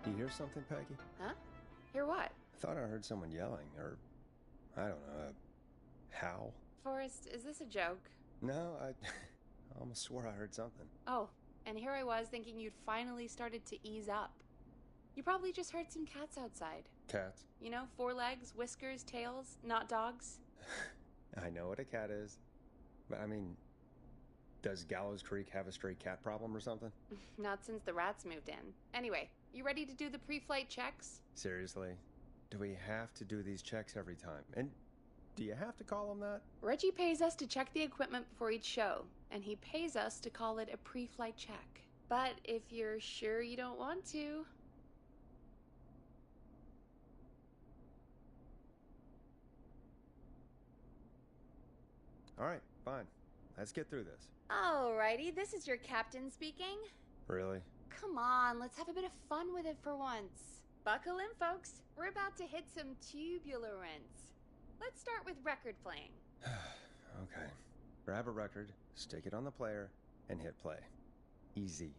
Do you hear something, Peggy? Huh? Hear what? I thought I heard someone yelling, or I don't know, a howl. Forrest, is this a joke? No, I almost swore I heard something. Oh, and here I was thinking you'd finally started to ease up. You probably just heard some cats outside. Cats? You know, 4 legs, whiskers, tails, not dogs. I know what a cat is. But I mean, does Gallows Creek have a stray cat problem or something? Not since the rats moved in. Anyway, you ready to do the pre-flight checks? Seriously? Do we have to do these checks every time? And do you have to call them that? Reggie pays us to check the equipment before each show, and he pays us to call it a pre-flight check. But if you're sure you don't want to... All right, fine. Let's get through this. Alrighty, this is your captain speaking. Really? Come on, let's have a bit of fun with it for once. Buckle in, folks. We're about to hit some tubulence. Let's start with record playing. Okay. Grab a record, stick it on the player, and hit play. Easy.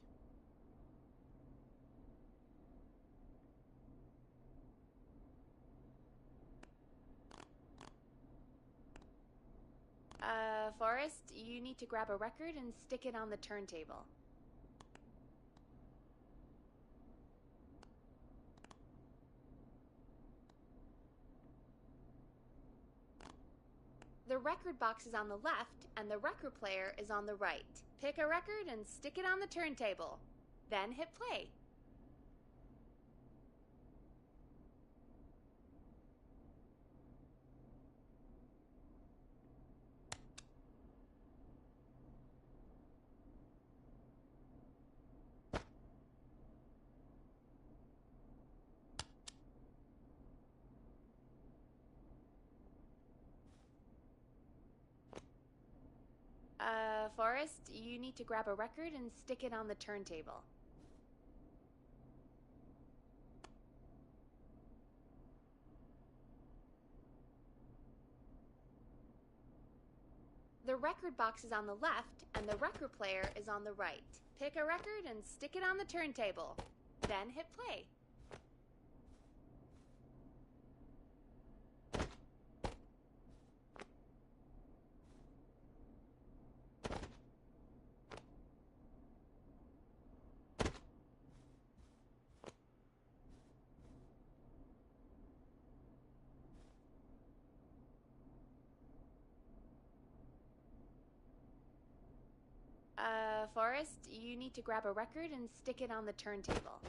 Forrest, you need to grab a record and stick it on the turntable. The record box is on the left, and the record player is on the right. Pick a record and stick it on the turntable. Then hit play. Forrest, you need to grab a record and stick it on the turntable. The record box is on the left, and the record player is on the right. Pick a record and stick it on the turntable. Then hit play. Forrest, you need to grab a record and stick it on the turntable.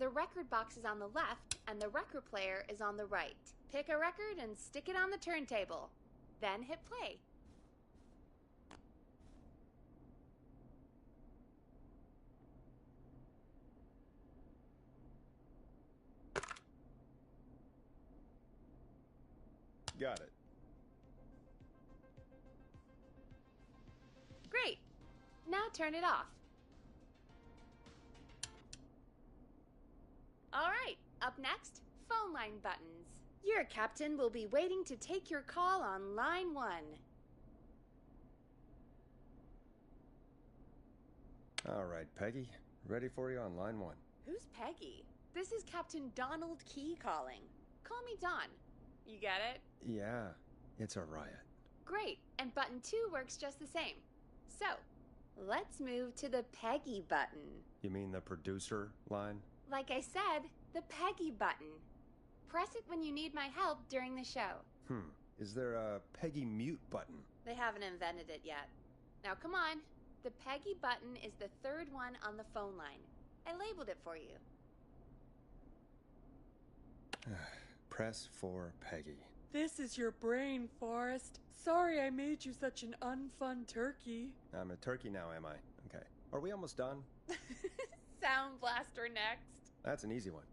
The record box is on the left, and the record player is on the right. Pick a record and stick it on the turntable. Then hit play. Got it. Great! Now turn it off. Alright, up next, phone line buttons. Your captain will be waiting to take your call on line 1. All right, Peggy. Ready for you on line 1. Who's Peggy? This is Captain Donald Key calling. Call me Don. You get it? Yeah, it's a riot. Great, and button 2 works just the same. So, let's move to the Peggy button. You mean the producer line? Like I said, the Peggy button. Press it when you need my help during the show. Is there a Peggy mute button? They haven't invented it yet. Now come on. The Peggy button is the 3rd one on the phone line. I labeled it for you. Press for Peggy. This is your brain, Forrest. Sorry I made you such an unfun turkey. I'm a turkey now, am I? Okay. Are we almost done? Sound Blaster next. That's an easy one.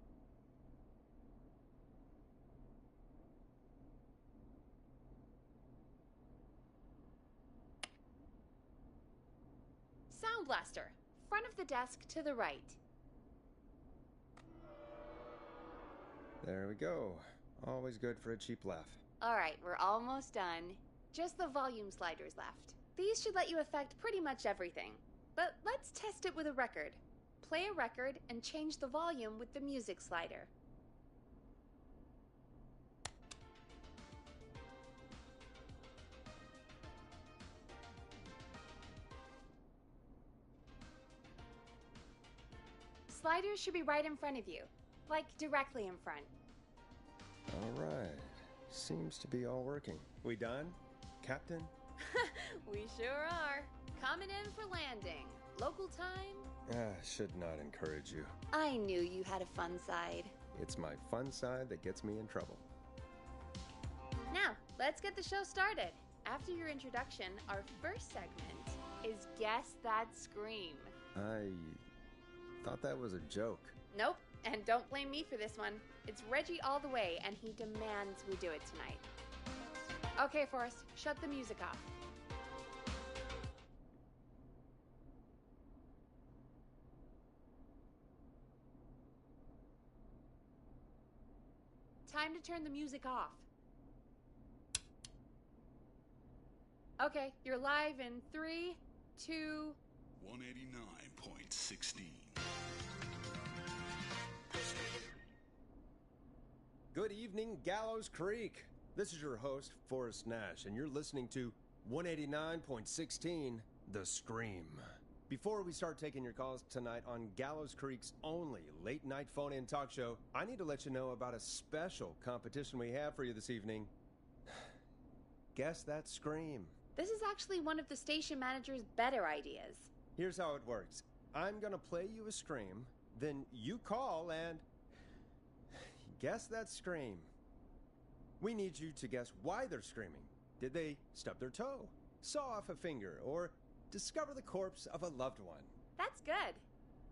Sound Blaster. Front of the desk to the right. There we go. Always good for a cheap laugh. Alright, we're almost done. Just the volume sliders left. These should let you affect pretty much everything. But let's test it with a record. Play a record and change the volume with the music slider. Sliders should be right in front of you. Like, directly in front. All right. Seems to be all working. We done, Captain? We sure are. Coming in for landing. Local time? Should not encourage you. I knew you had a fun side. It's my fun side that gets me in trouble. Now, let's get the show started. After your introduction, our first segment is Guess That Scream. I thought that was a joke. Nope, and don't blame me for this one. It's Reggie all the way, and he demands we do it tonight. Okay, Forrest, shut the music off. Time to turn the music off. Okay, you're live in 3, 2... 189.16. Good evening, Gallows Creek. This is your host, Forrest Nash, and you're listening to 189.16, The Scream. Before we start taking your calls tonight on Gallows Creek's only late-night phone-in talk show, I need to let you know about a special competition we have for you this evening. Guess That Scream. This is actually one of the station manager's better ideas. Here's how it works. I'm gonna play you a scream, then you call and guess that scream. We need you to guess why they're screaming. Did they stub their toe, saw off a finger, or discover the corpse of a loved one? That's good.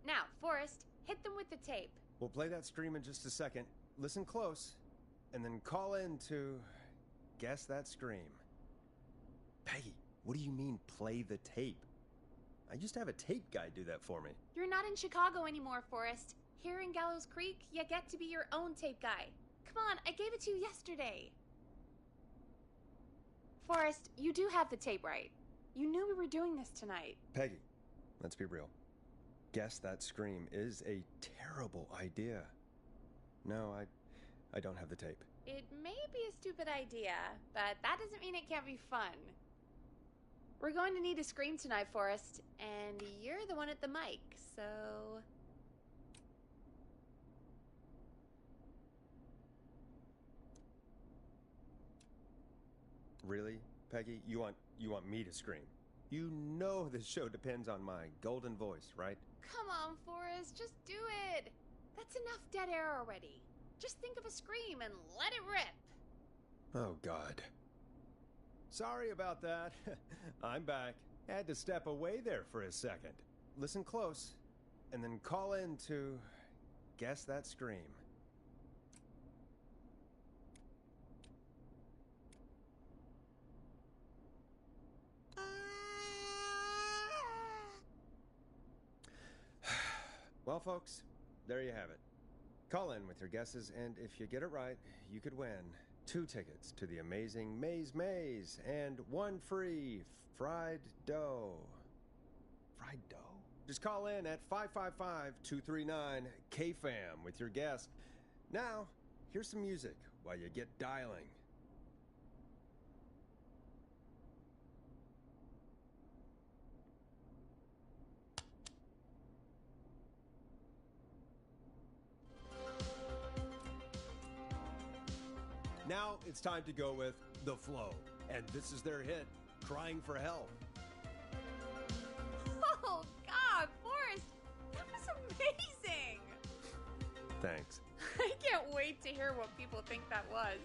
Now, Forrest, hit them with the tape. We'll play that scream in just a second. Listen close, and then call in to guess that scream. Peggy, what do you mean play the tape? I used to have a tape guy do that for me. You're not in Chicago anymore, Forrest. Here in Gallows Creek, you get to be your own tape guy. Come on, I gave it to you yesterday. Forrest, you do have the tape right. You knew we were doing this tonight. Peggy, let's be real. Guess that scream is a terrible idea. No, I don't have the tape. It may be a stupid idea, but that doesn't mean it can't be fun. We're going to need a scream tonight, Forrest, and you're the one at the mic, so... Really, Peggy? You want me to scream? You know this show depends on my golden voice, right? Come on, Forrest, just do it. That's enough dead air already. Just think of a scream and let it rip. Oh, God. Sorry about that. I'm back. Had to step away there for a second. Listen close, and then call in to guess that scream. Well, folks, there you have it. Call in with your guesses, and if you get it right, you could win 2 tickets to the amazing Maze Maze and 1 free fried dough. Fried dough? Just call in at 555-239-KFAM with your guess. Now, here's some music while you get dialing. Now it's time to go with The Flow, and this is their hit, Crying for Help. Oh, God, Forrest, that was amazing. Thanks. I can't wait to hear what people think that was.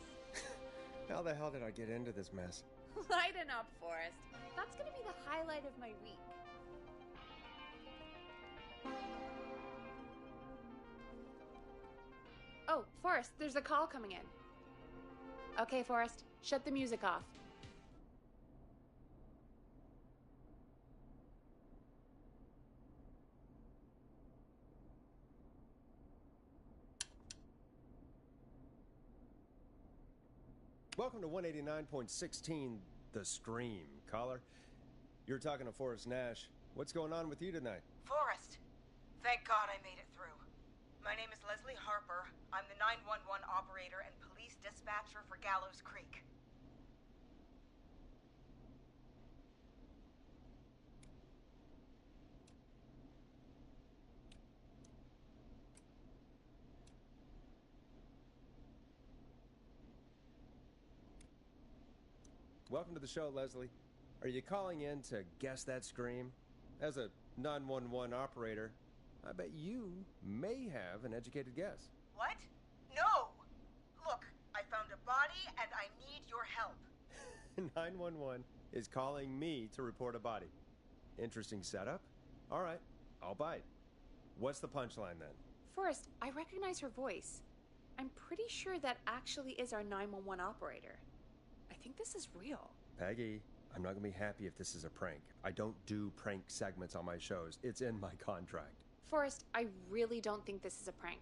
How the hell did I get into this mess? Lighten up, Forrest. That's gonna be the highlight of my week. Oh, Forrest, there's a call coming in. Okay, Forrest, shut the music off. Welcome to 189.16, The Scream. Caller, you're talking to Forrest Nash. What's going on with you tonight? Forrest, thank God I made it through. My name is Leslie Harper. I'm the 911 operator and police dispatcher for Gallows Creek. Welcome to the show, Leslie. Are you calling in to guess that scream? As a 911 operator, I bet you may have an educated guess. What? No! Look, I found a body and I need your help. 911 is calling me to report a body. Interesting setup. All right, I'll bite. What's the punchline then? Forrest, I recognize her voice. I'm pretty sure that actually is our 911 operator. I think this is real. Peggy, I'm not going to be happy if this is a prank. I don't do prank segments on my shows. It's in my contract. Forrest, I really don't think this is a prank.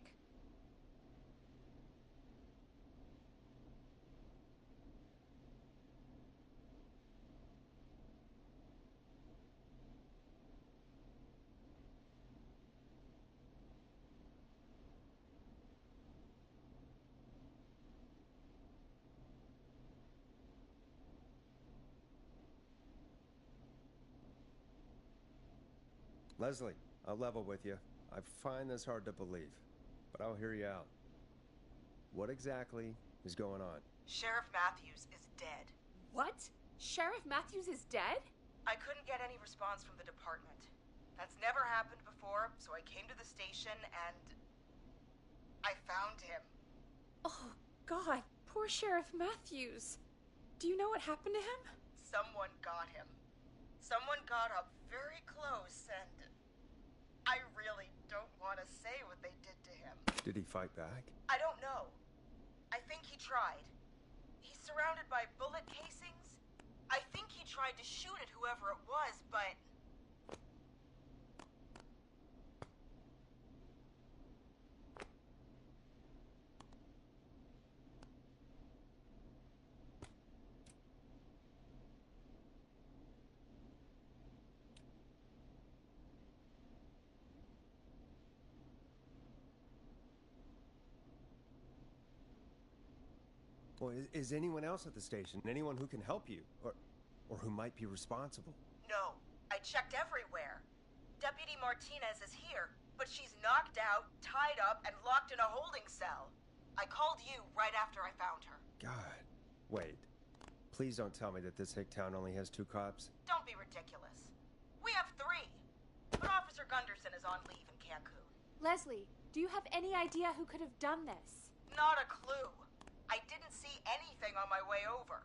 Leslie, I'll level with you. I find this hard to believe, but I'll hear you out. What exactly is going on? Sheriff Matthews is dead. What? Sheriff Matthews is dead? I couldn't get any response from the department. That's never happened before, so I came to the station and I found him. Oh, God. Poor Sheriff Matthews. Do you know what happened to him? Someone got him. Someone got up very close and I really don't want to say what they did to him. Did he fight back? I don't know. I think he tried. He's surrounded by bullet casings. I think he tried to shoot at whoever it was, but... Well, is anyone else at the station? Anyone who can help you? Or who might be responsible? No, I checked everywhere. Deputy Martinez is here, but she's knocked out, tied up, and locked in a holding cell. I called you right after I found her. God. Wait. Please don't tell me that this hick town only has 2 cops. Don't be ridiculous. We have 3. But Officer Gunderson is on leave in Cancun. Leslie, do you have any idea who could have done this? Not a clue. I didn't see anything on my way over.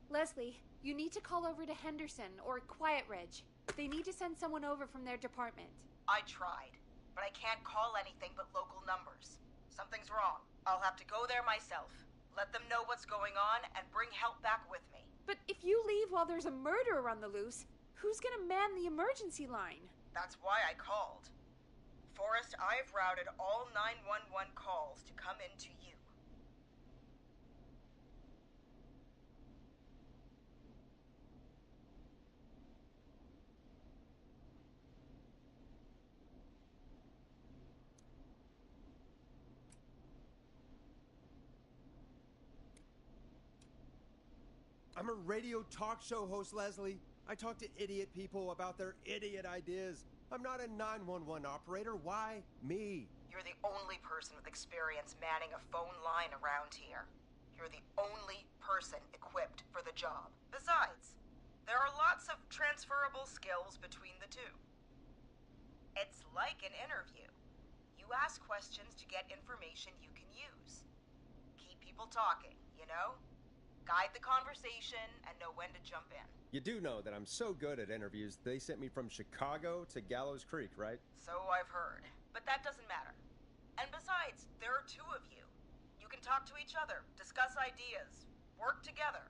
Leslie, you need to call over to Henderson or Quiet Ridge. They need to send someone over from their department. I tried, but I can't call anything but local numbers. Something's wrong. I'll have to go there myself. Let them know what's going on and bring help back with me. But if you leave while there's a murderer on the loose, who's gonna man the emergency line? That's why I called. Forrest, I've routed all 911 calls to come in to you. I'm a radio talk show host, Leslie. I talk to idiot people about their idiot ideas. I'm not a 911 operator. Why me? You're the only person with experience manning a phone line around here. You're the only person equipped for the job. Besides, there are lots of transferable skills between the two. It's like an interview. You ask questions to get information you can use. Keep people talking, you know? Guide the conversation and know when to jump in. You do know that I'm so good at interviews, they sent me from Chicago to Gallows Creek, right? So I've heard. But that doesn't matter. And besides, there are 2 of you. You can talk to each other, discuss ideas, work together.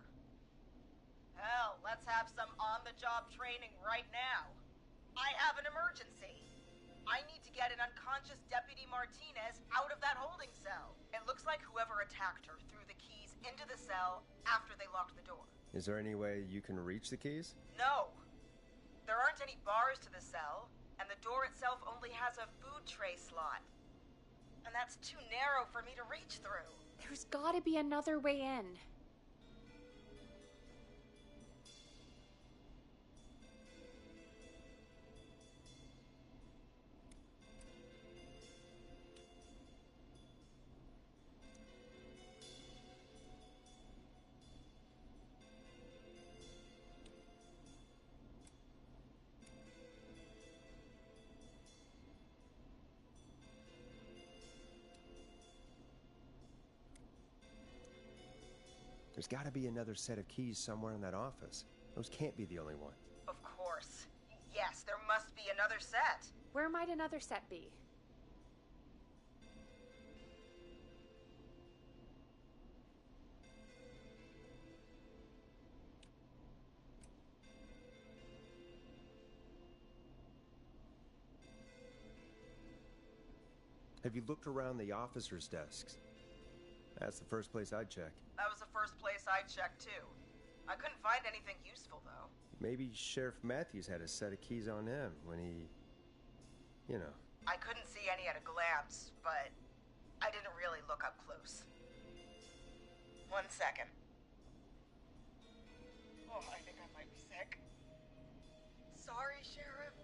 Hell, let's have some on-the-job training right now. I have an emergency. I need to get an unconscious Deputy Martinez out of that holding cell. It looks like whoever attacked her threw the keys into the cell after they locked the door. Is there any way you can reach the keys? No. There aren't any bars to the cell, and the door itself only has a food tray slot. And that's too narrow for me to reach through. There's gotta be another way in. There's got to be another set of keys somewhere in that office. Those can't be the only one. Of course. Yes, there must be another set. Where might another set be? Have you looked around the officers' desks? That's the first place I'd check. That was the first place I checked, too. I couldn't find anything useful, though. Maybe Sheriff Matthews had a set of keys on him when he... you know. I couldn't see any at a glance, but I didn't really look up close. 1 second. Oh, I think I might be sick. Sorry, Sheriff.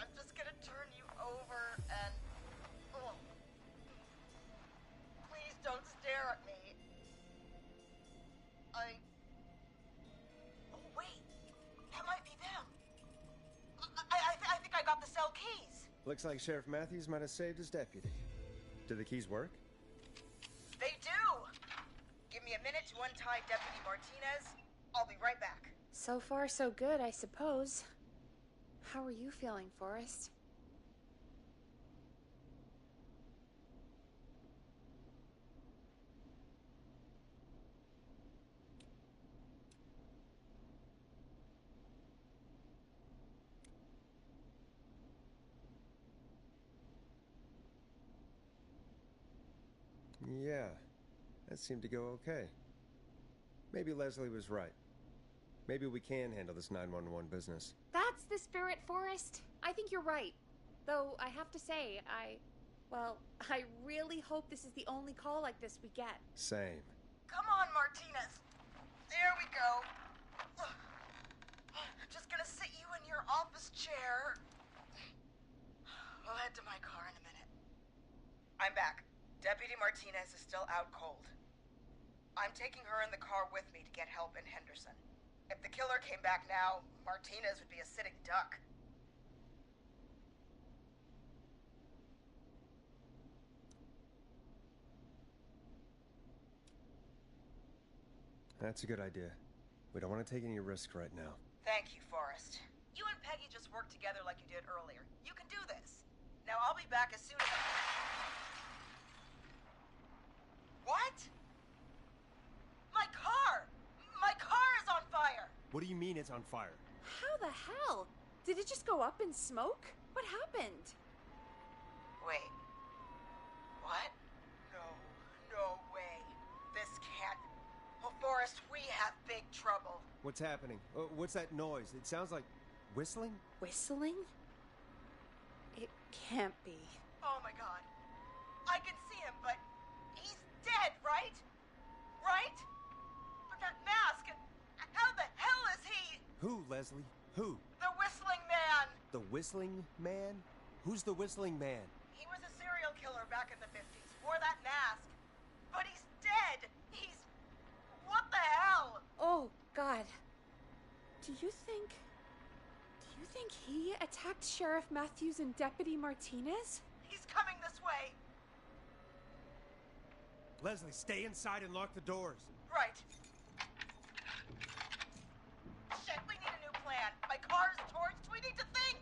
I'm just gonna turn you over and... Oh. Please don't stare at me. Oh, wait. That might be them. I think I got the cell keys. Looks like Sheriff Matthews might have saved his deputy. Do the keys work? They do! Give me a minute to untie Deputy Martinez. I'll be right back. So far, so good, I suppose. How are you feeling, Forrest? Yeah, that seemed to go okay. Maybe Leslie was right. Maybe we can handle this 911 business. That's the spirit, Forrest. I think you're right. Though, I have to say, I really hope this is the only call like this we get. Same. Come on, Martinez. There we go. Just gonna sit you in your office chair. I'll head to my car in a minute. I'm back. Deputy Martinez is still out cold. I'm taking her in the car with me to get help in Henderson. If the killer came back now, Martinez would be a sitting duck. That's a good idea. We don't want to take any risks right now. Thank you, Forrest. You and Peggy just worked together like you did earlier. You can do this. Now I'll be back as soon as What? My car! My car is on fire! What do you mean it's on fire? How the hell? Did it just go up in smoke? What happened? Wait. What? No way. This can't... Oh, Forrest, we have big trouble. What's happening? What's that noise? It sounds like whistling? Whistling? It can't be. Oh my god. I can see him, but he's dead, right? Right? But that mask, how the hell is he? Who, Leslie? Who? The Whistling Man! The Whistling Man? Who's the Whistling Man? He was a serial killer back in the 50s, wore that mask. But he's dead! He's... What the hell? Oh, God. Do you think he attacked Sheriff Matthews and Deputy Martinez? He's coming this way. Leslie, stay inside and lock the doors. Right. Shit, we need a new plan. My car is torched. We need to think.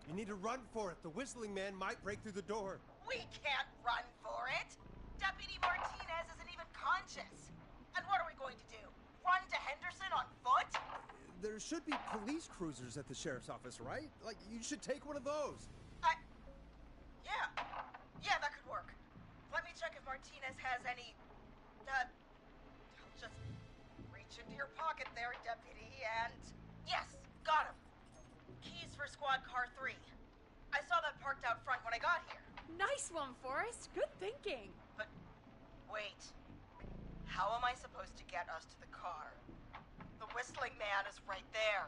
You need to run for it. The Whistling Man might break through the door. We can't run for it. Deputy Martinez isn't even conscious. And what are we going to do? Run to Henderson on foot? There should be police cruisers at the sheriff's office, right? Like, you should take one of those. Yeah, Martinez has any... I'll just reach into your pocket there, Deputy, and... Yes, got him. Keys for Squad Car 3. I saw that parked out front when I got here. Nice one, Forrest. Good thinking. But wait. How am I supposed to get us to the car? The Whistling Man is right there.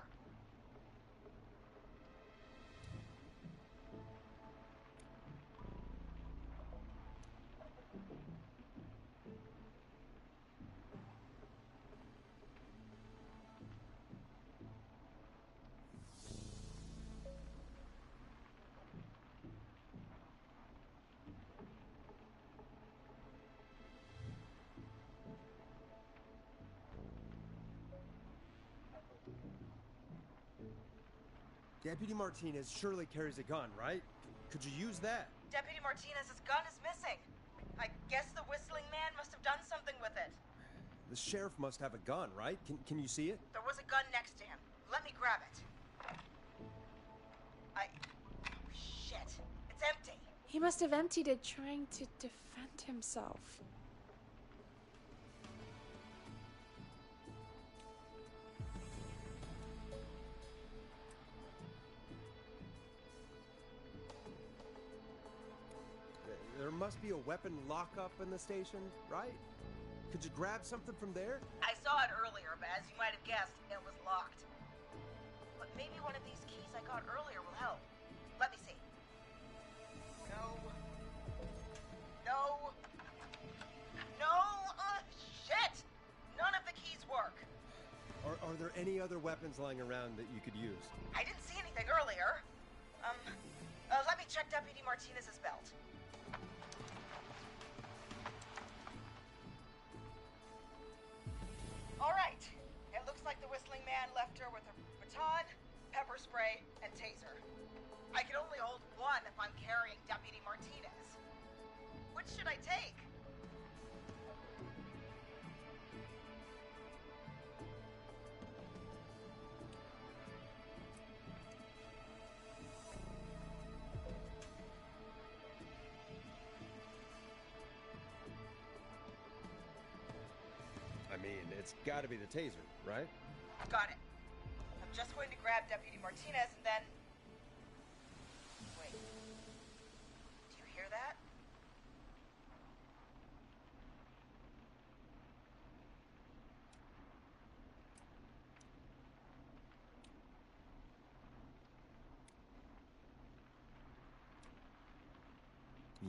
Deputy Martinez surely carries a gun, right? Could you use that? Deputy Martinez's gun is missing. I guess the Whistling Man must have done something with it. The sheriff must have a gun, right? Can you see it? There was a gun next to him. Let me grab it. Oh, shit. It's empty. He must have emptied it trying to defend himself. There must be a weapon lockup in the station, right? Could you grab something from there? I saw it earlier, but as you might have guessed, it was locked. But maybe one of these keys I got earlier will help. Let me see. No. No. No! Shit! None of the keys work. Are there any other weapons lying around that you could use? I didn't see anything earlier. Let me check Deputy Martinez's belt. All right. It looks like the Whistling Man left her with a baton, pepper spray, and taser. I can only hold one if I'm carrying Deputy Martinez. Which should I take? I mean, it's gotta be the taser, right? Got it. I'm just going to grab Deputy Martinez and then... Wait. Do you hear that?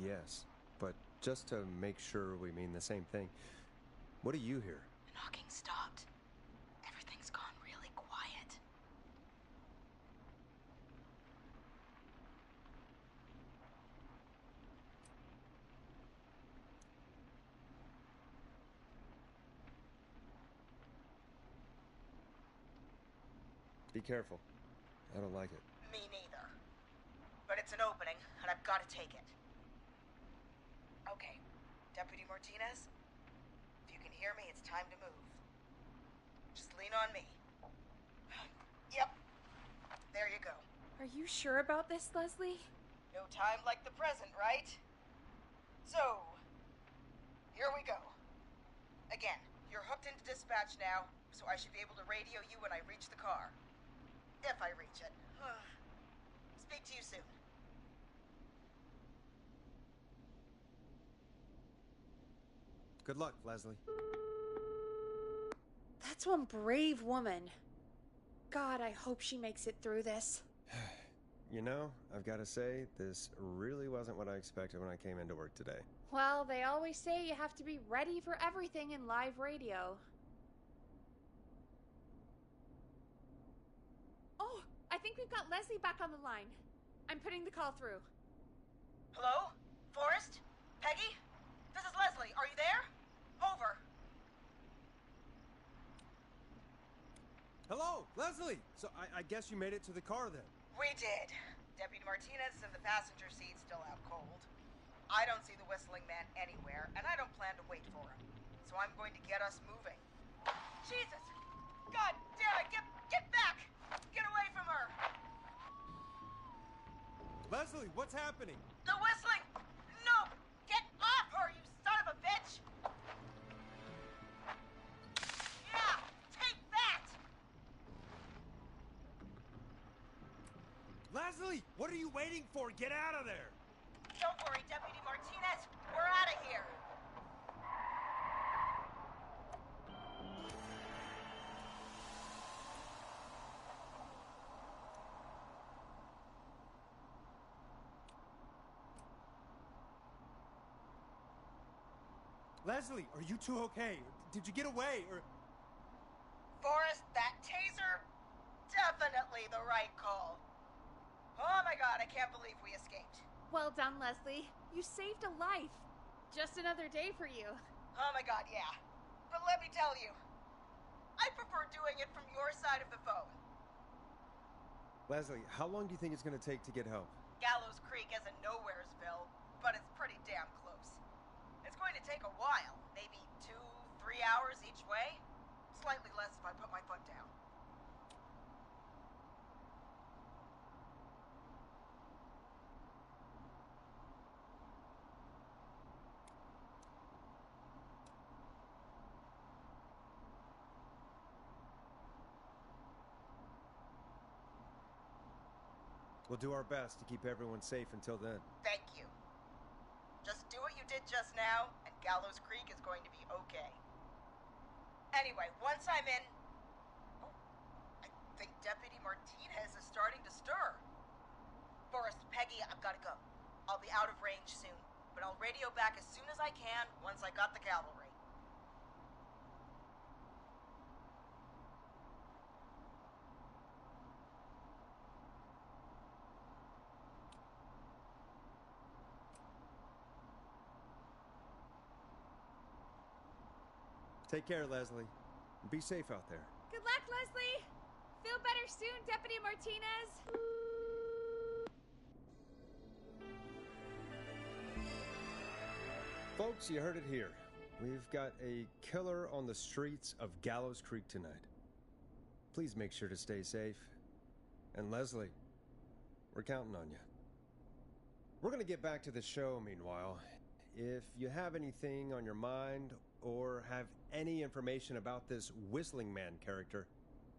Yes, but just to make sure we mean the same thing, what do you hear? The knocking stopped. Everything's gone really quiet. Be careful. I don't like it. Me neither. But it's an opening, and I've got to take it. Okay, Deputy Martinez, if you can hear me, it's time to move. Just lean on me. Yep. There you go. Are you sure about this, Leslie? No time like the present, right? So, here we go. Again, you're hooked into dispatch now, so I should be able to radio you when I reach the car. If I reach it. Speak to you soon. Good luck, Leslie. That's one brave woman. God, I hope she makes it through this. You know, I've got to say, this really wasn't what I expected when I came into work today. Well, they always say you have to be ready for everything in live radio. Oh, I think we've got Leslie back on the line. I'm putting the call through. Hello? Forrest? Peggy? This is Leslie. Are you there? Over. Hello, Leslie! So I guess you made it to the car then? We did. Deputy Martinez is in the passenger seat, still out cold. I don't see the Whistling Man anywhere, and I don't plan to wait for him. So I'm going to get us moving. Jesus! God damn it! Get back! Get away from her! Leslie, what's happening? The Whistling! No! Get off her, you son of a Leslie, what are you waiting for? Get out of there! Don't worry, Deputy Martinez. We're out of here. Leslie, are you two okay? Did you get away, or... Forrest, that taser? Definitely the right call. Oh my god, I can't believe we escaped. Well done, Leslie. You saved a life. Just another day for you. Oh my god, yeah. But let me tell you, I prefer doing it from your side of the phone. Leslie, how long do you think it's going to take to get help? Gallows Creek isn't Nowheresville, but it's pretty damn close. It's going to take a while, maybe 2-3 hours each way. Slightly less if I put my foot down. We'll do our best to keep everyone safe until then. Thank you. Just do what you did just now, and Gallows Creek is going to be okay. Anyway, once I'm in... Oh, I think Deputy Martinez is starting to stir. Forrest, Peggy, I've got to go. I'll be out of range soon, but I'll radio back as soon as I can once I got the cavalry. Take care, Leslie. Be safe out there. Good luck, Leslie. Feel better soon, Deputy Martinez. Folks, you heard it here. We've got a killer on the streets of Gallows Creek tonight. Please make sure to stay safe. And Leslie, we're counting on you. We're going to get back to the show meanwhile. If you have anything on your mind or have any information about this Whistling Man character,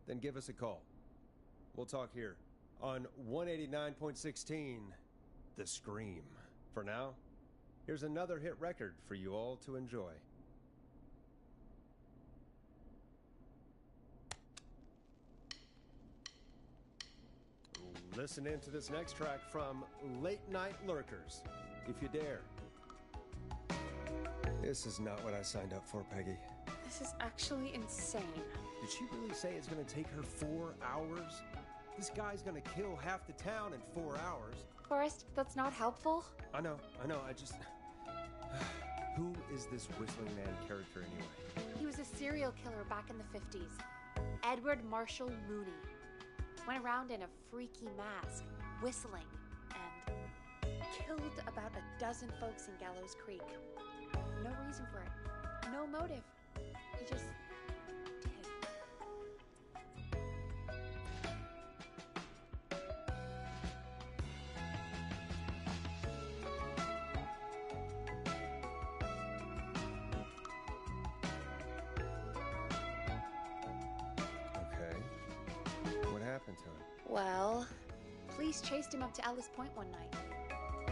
then give us a call. We'll talk here on 189.16, The Scream. For now, here's another hit record for you all to enjoy. Listen in to this next track from Late Night Lurkers, if you dare. This is not what I signed up for, Peggy. This is actually insane. Did she really say it's going to take her 4 hours? This guy's going to kill half the town in 4 hours. Forrest, that's not helpful. I know, I just... Who is this Whistling Man character anyway? He was a serial killer back in the 50s. Edward Marshall Mooney. Went around in a freaky mask, whistling, and killed about a dozen folks in Gallows Creek. No reason for it. No motive. He just did. Okay. What happened to him? Well, police chased him up to Ellis Point one night.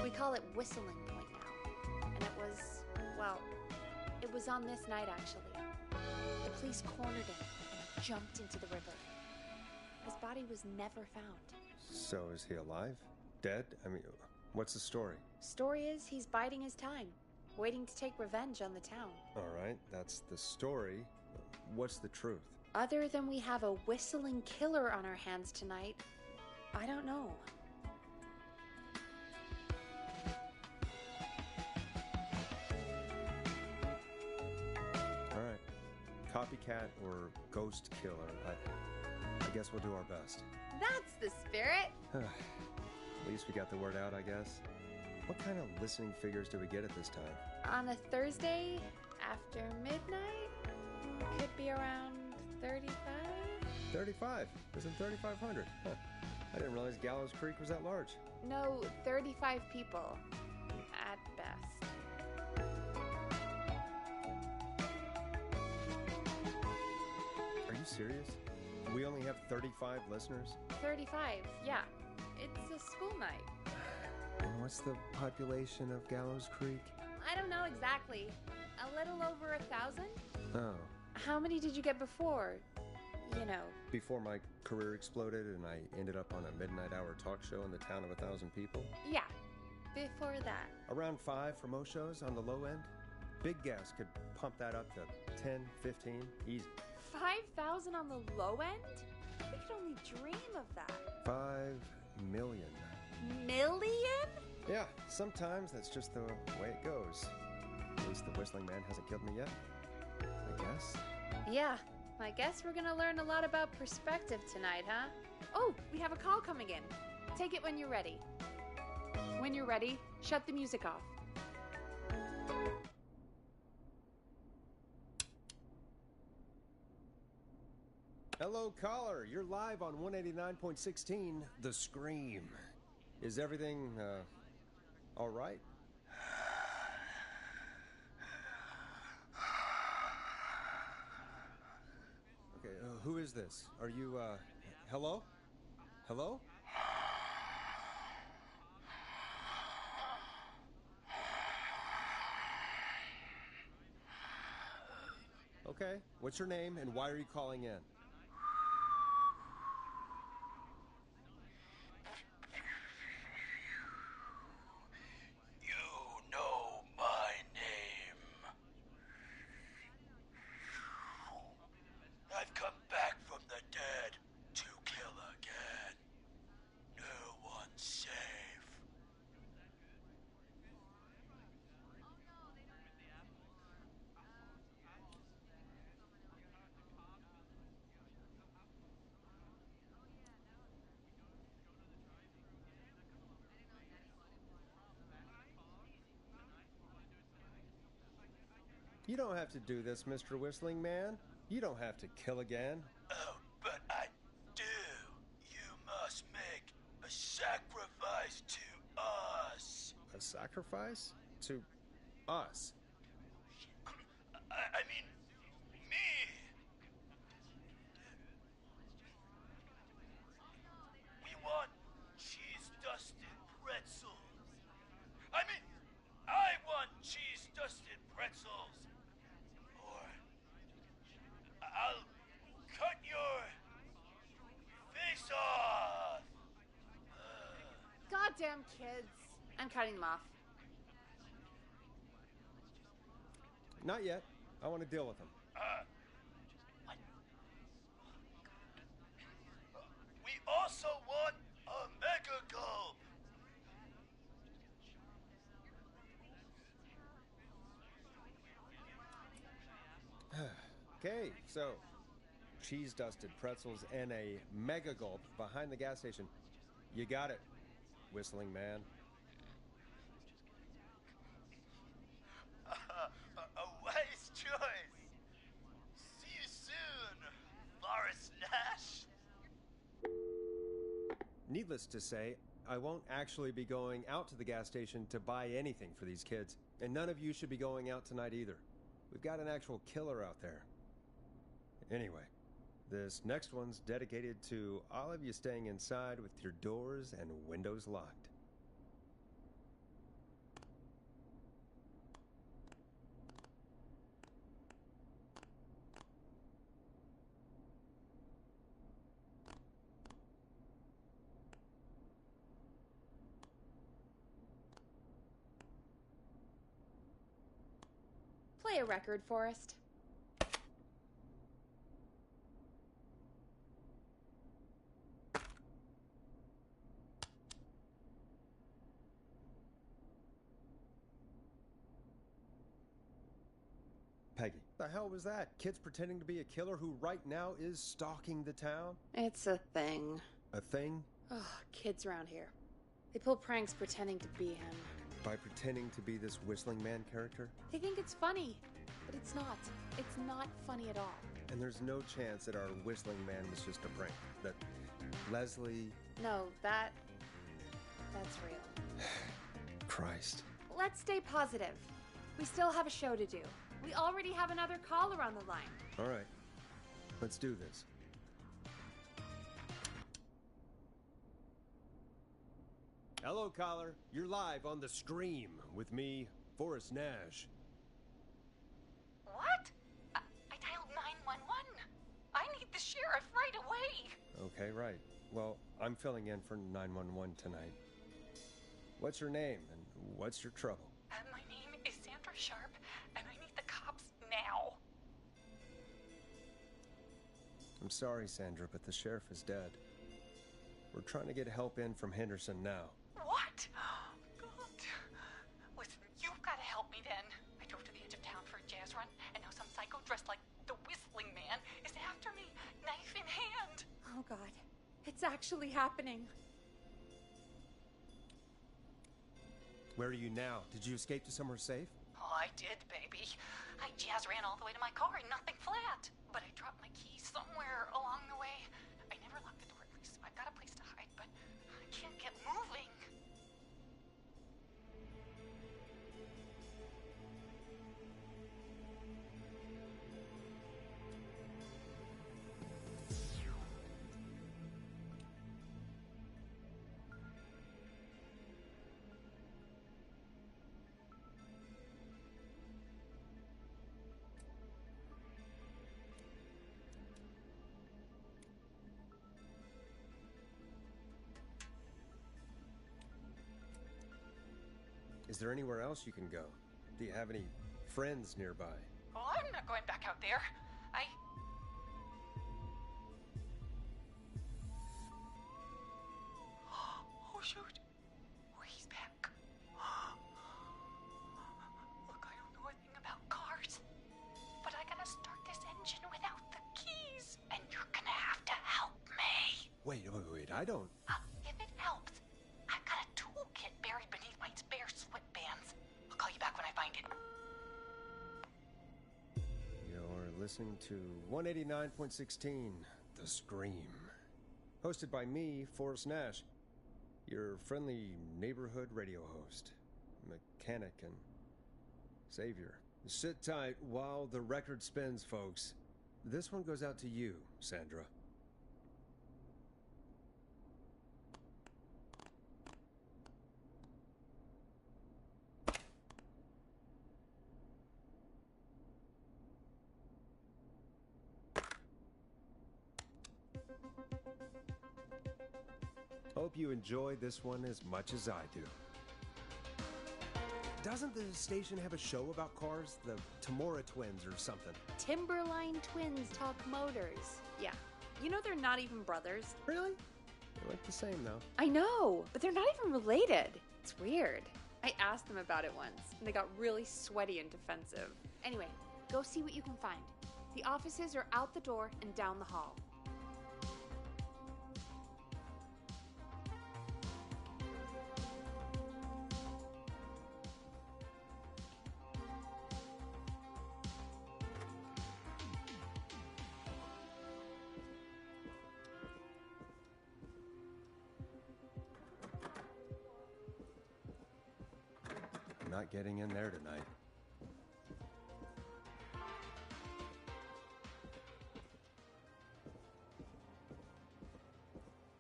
We call it Whistling Point now. And it was, well, it was on this night actually. The police cornered him and jumped into the river. His body was never found. So is he alive? Dead? I mean, what's the story? Story is he's biding his time, waiting to take revenge on the town. All right, that's the story. What's the truth? Other than we have a whistling killer on our hands tonight, I don't know. All right. Copycat or ghost killer. I guess we'll do our best. That's the spirit. At least we got the word out, I guess. What kind of listening figures do we get at this time? On a Thursday after midnight, could be around 35? 35. Isn't 3,500? Huh. I didn't realize Gallows Creek was that large. No, 35 people. At best. Are you serious? We only have 35 listeners? 35, yeah. It's a school night. And what's the population of Gallows Creek? I don't know exactly. A little over 1,000? Oh, How many did you get before? You know. before my career exploded and I ended up on a midnight hour talk show in the town of 1,000 people? Yeah. Before that. Around 5 for most shows on the low end. Big gas could pump that up to 10, 15, easy. 5,000 on the low end? We could only dream of that. 5 million. Million? Yeah, sometimes that's just the way it goes. At least the Whistling Man hasn't killed me yet, I guess. Yeah. I guess we're gonna learn a lot about perspective tonight, huh? Oh, we have a call coming in. Take it when you're ready. When you're ready, shut the music off. Hello, caller. You're live on 189.16, The Scream. Is everything, all right? Okay, who is this? Are you, hello? Hello? Okay, what's your name and why are you calling in? I've come back from the dead to kill again. No one's safe. You don't have to do this, Mr. Whistling Man. You don't have to kill again. Oh, but I do. You must make a sacrifice to us. A sacrifice? To us? I mean, me. We want cheese-dusted pretzels. I mean, I want cheese-dusted pretzels. Or I'll cut your face off. Goddamn kids. I'm cutting them off. Not yet. I want to deal with them. What? We also want a mega gulp. Okay, so cheese-dusted pretzels and a mega gulp behind the gas station. You got it, Whistling Man. A wise choice. See you soon, Forrest Nash. Needless to say, I won't actually be going out to the gas station to buy anything for these kids, and none of you should be going out tonight either. We've got an actual killer out there. Anyway, this next one's dedicated to all of you staying inside with your doors and windows locked. Play a record, Forrest. Peggy, the hell was that? Kids pretending to be a killer who right now is stalking the town? It's a thing. A thing? Oh, kids around here. They pull pranks pretending to be him. By pretending to be this Whistling Man character? They think it's funny, but it's not. It's not funny at all. And there's no chance that our Whistling Man was just a prank. That Leslie... No, that's real. Christ. Let's stay positive. We still have a show to do. We already have another caller on the line. All right. Let's do this. Hello, caller. You're live on The Scream with me, Forrest Nash. What? I dialed 911. I need the sheriff right away. Okay, right. Well, I'm filling in for 911 tonight. What's your name and what's your trouble? My name is Sandra Sharp, and I need the cops now. I'm sorry, Sandra, but the sheriff is dead. We're trying to get help in from Henderson now. What? God. Listen, you've got to help me then. I drove to the edge of town for a jazz run, and now some psycho dressed like the Whistling Man is after me, knife in hand. Oh god. It's actually happening. Where are you now? Did you escape to somewhere safe? Oh, I did, baby. I jazz ran all the way to my car and nothing flat. But I dropped my keys somewhere along the way. I never locked the door, at least. I've got a place to hide, but I can't get moving. Is there anywhere else you can go? Do you have any friends nearby? Oh, I'm not going back out there. Oh, shoot. Oh, he's back. Look, I don't know a thing about cars, but I gotta start this engine without the keys, and you're gonna have to help me. Wait, I don't... If it helps, I've got a toolkit buried beneath my spare sweatbands. I'll call you back when I find it. You're listening to 189.16, The Scream. Hosted by me, Forrest Nash, your friendly neighborhood radio host, mechanic, and savior. Sit tight while the record spins, folks. This one goes out to you, Sandra. Hope you enjoy this one as much as I do. Doesn't the station have a show about cars? The Tamora twins or something? Timberline Twins Talk Motors. Yeah. You know they're not even brothers. Really? They look the same, though. I know, but they're not even related. It's weird. I asked them about it once, and they got really sweaty and defensive. Anyway, go see what you can find. The offices are out the door and down the hall. Not getting in there tonight.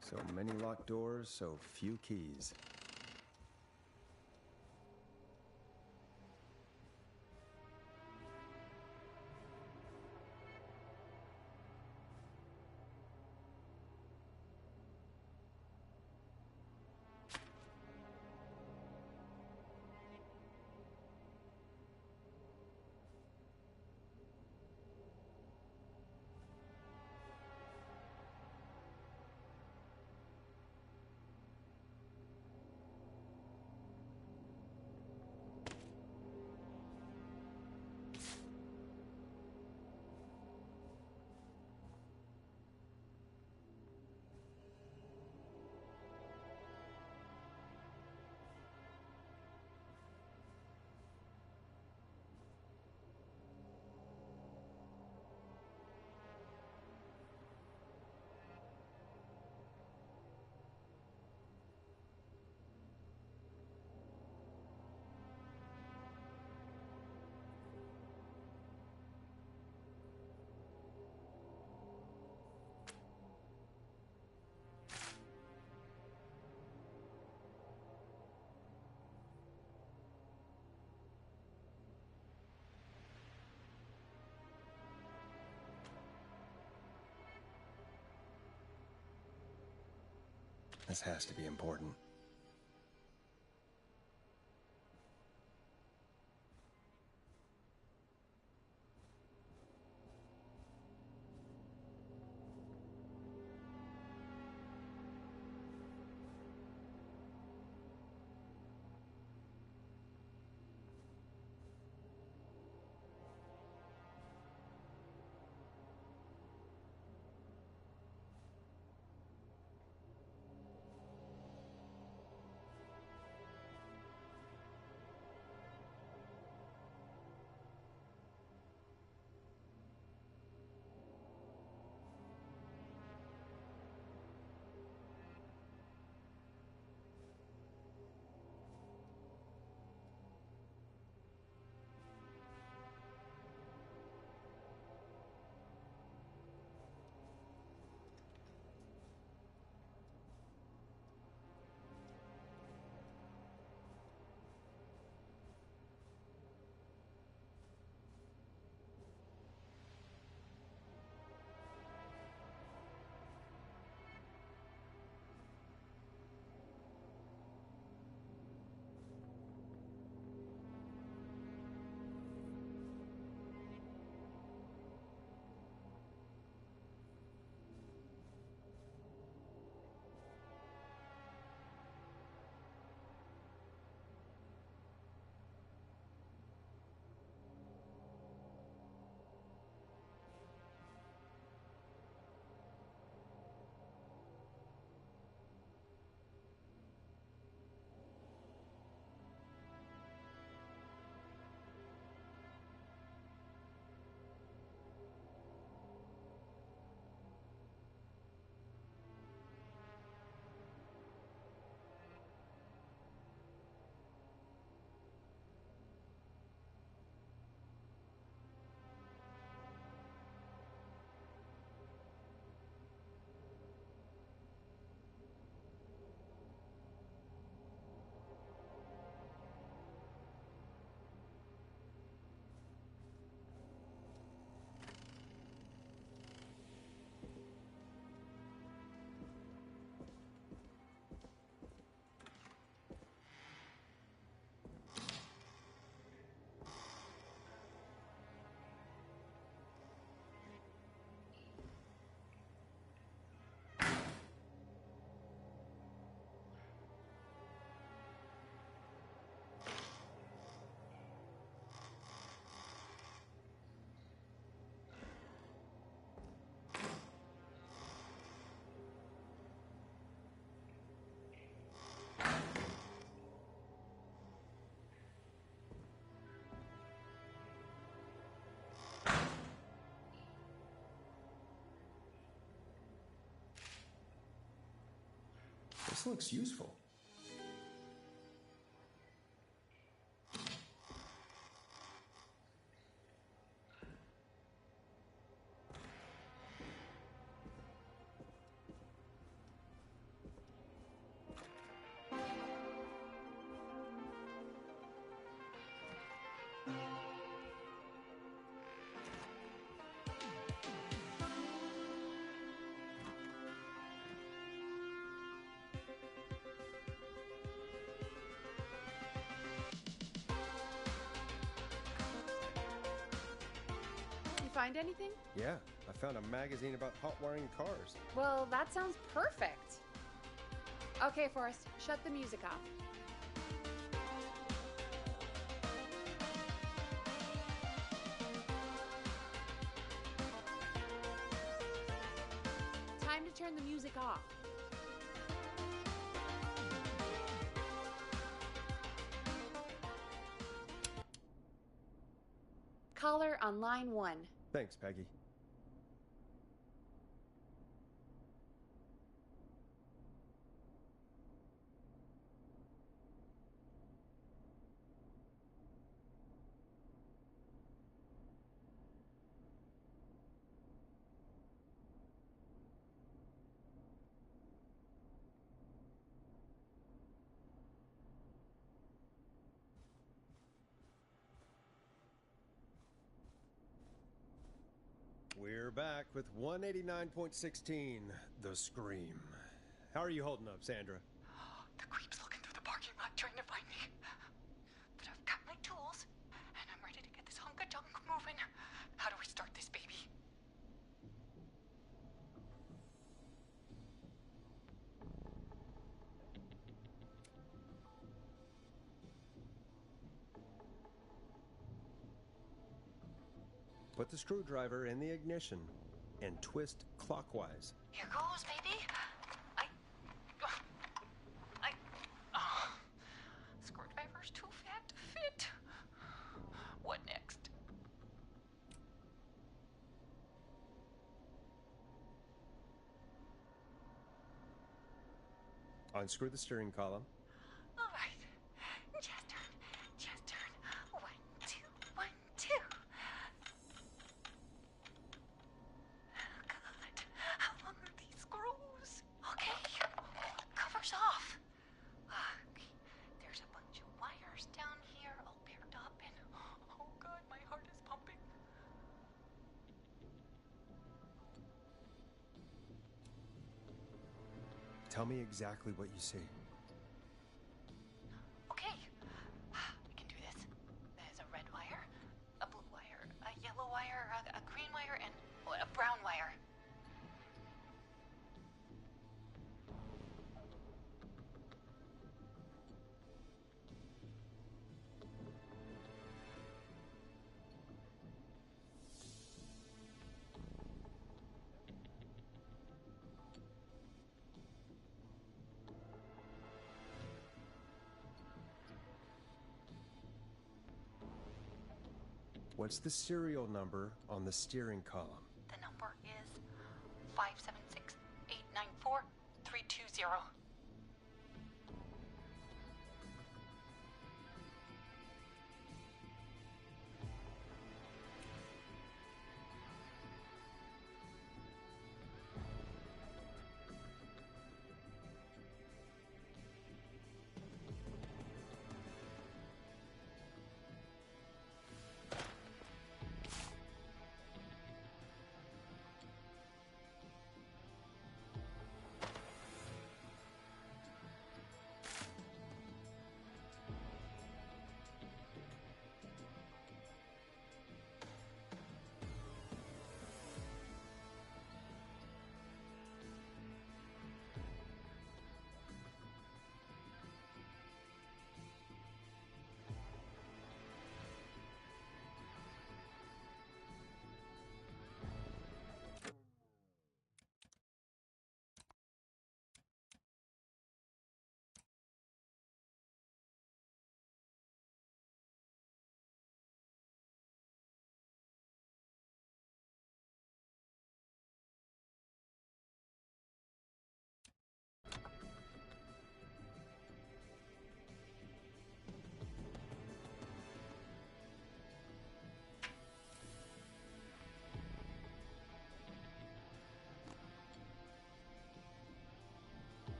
So many locked doors, so few keys. This has to be important. This looks useful. Find anything? Yeah, I found a magazine about hot wiring cars. Well, that sounds perfect. Okay, Forrest, shut the music off. Time to turn the music off. Caller on line 1. Thanks, Peggy. We're back with 189.16, The Scream. How are you holding up, Sandra? The creep's looking through the parking lot trying to find me. But I've got my tools, and I'm ready to get this hunk of junk moving. How do we start this baby? Put the screwdriver in the ignition and twist clockwise. Here goes, baby. Screwdriver's too fat to fit. What next? Unscrew the steering column. All right. Just turn. Just turn. 1, 2, 1, 2. God, how long are these screws? Okay, cover's off. There's a bunch of wires down here all paired up, and oh God, my heart is pumping. Tell me exactly what you see. Okay, we can do this. There's a red wire, a blue wire, a yellow wire, a green wire, and a brown wire. What's the serial number on the steering column? The number is 576-894-320.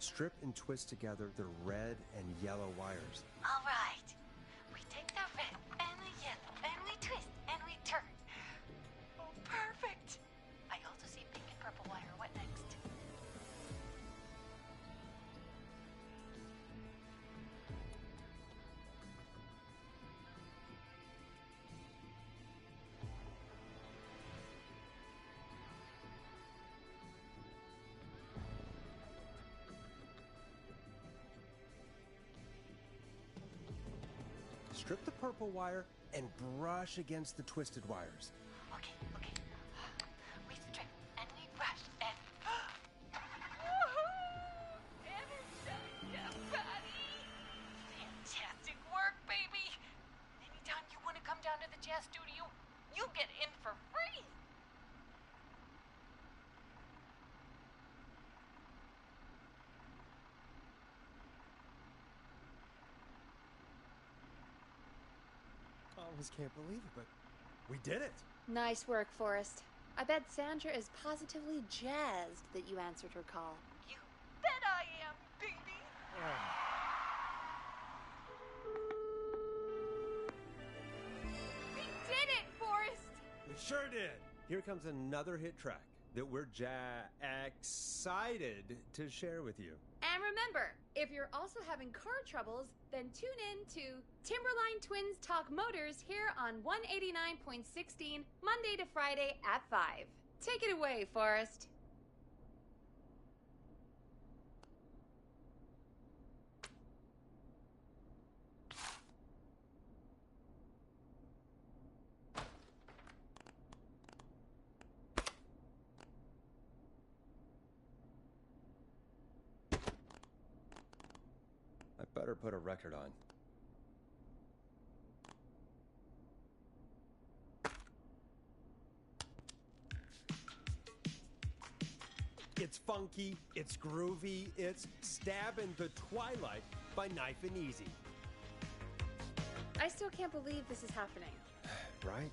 Strip and twist together the red and yellow wires. All right. We take the red and the yellow and we twist and we turn. Oh, perfect. I also see pink and purple wire. What next? Strip the purple wire and brush against the twisted wires. Okay. We strip and we brush and... Energetic, yeah, buddy! Fantastic work! just can't believe it, but we did it. Nice work, Forrest. I bet Sandra is positively jazzed that you answered her call. You bet I am, baby. We did it, Forrest! We sure did. Here comes another hit track that we're excited to share with you. And remember, if you're also having car troubles, then tune in to Timberline Twins Talk Motors here on 189.16, Monday to Friday at 5. Take it away, Forrest. I better put a record on. It's funky, it's groovy, it's Stabbing the Twilight by Knife and Easy. I still can't believe this is happening. Right?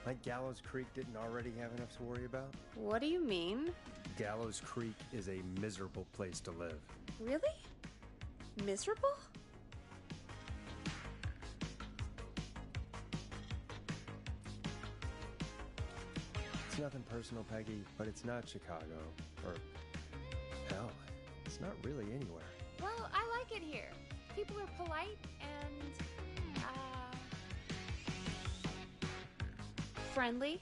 Like Gallows Creek didn't already have enough to worry about? What do you mean? Gallows Creek is a miserable place to live. Really? Miserable? It's nothing personal, Peggy, but it's not Chicago. Or, hell, it's not really anywhere. Well, I like it here. People are polite and, friendly,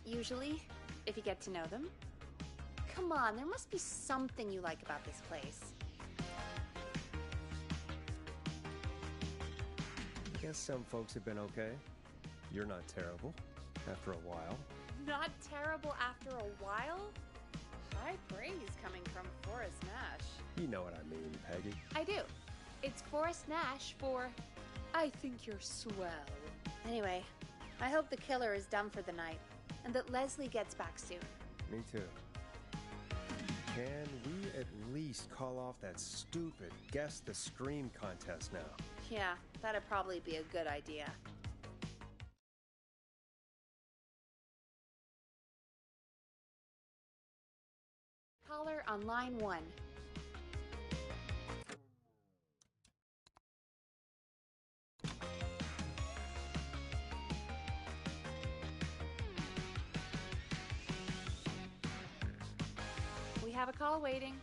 usually, if you get to know them. Come on, there must be something you like about this place. I guess some folks have been okay. You're not terrible, after a while. Not terrible after a while? High praise coming from Forrest Nash. You know what I mean, Peggy. I do. It's Forrest Nash for I think you're swell. Anyway, I hope the killer is done for the night and that Leslie gets back soon. Me too. Can we at least call off that stupid Guess the Scream contest now? Yeah, that'd probably be a good idea. Caller on line 1. We have a call waiting.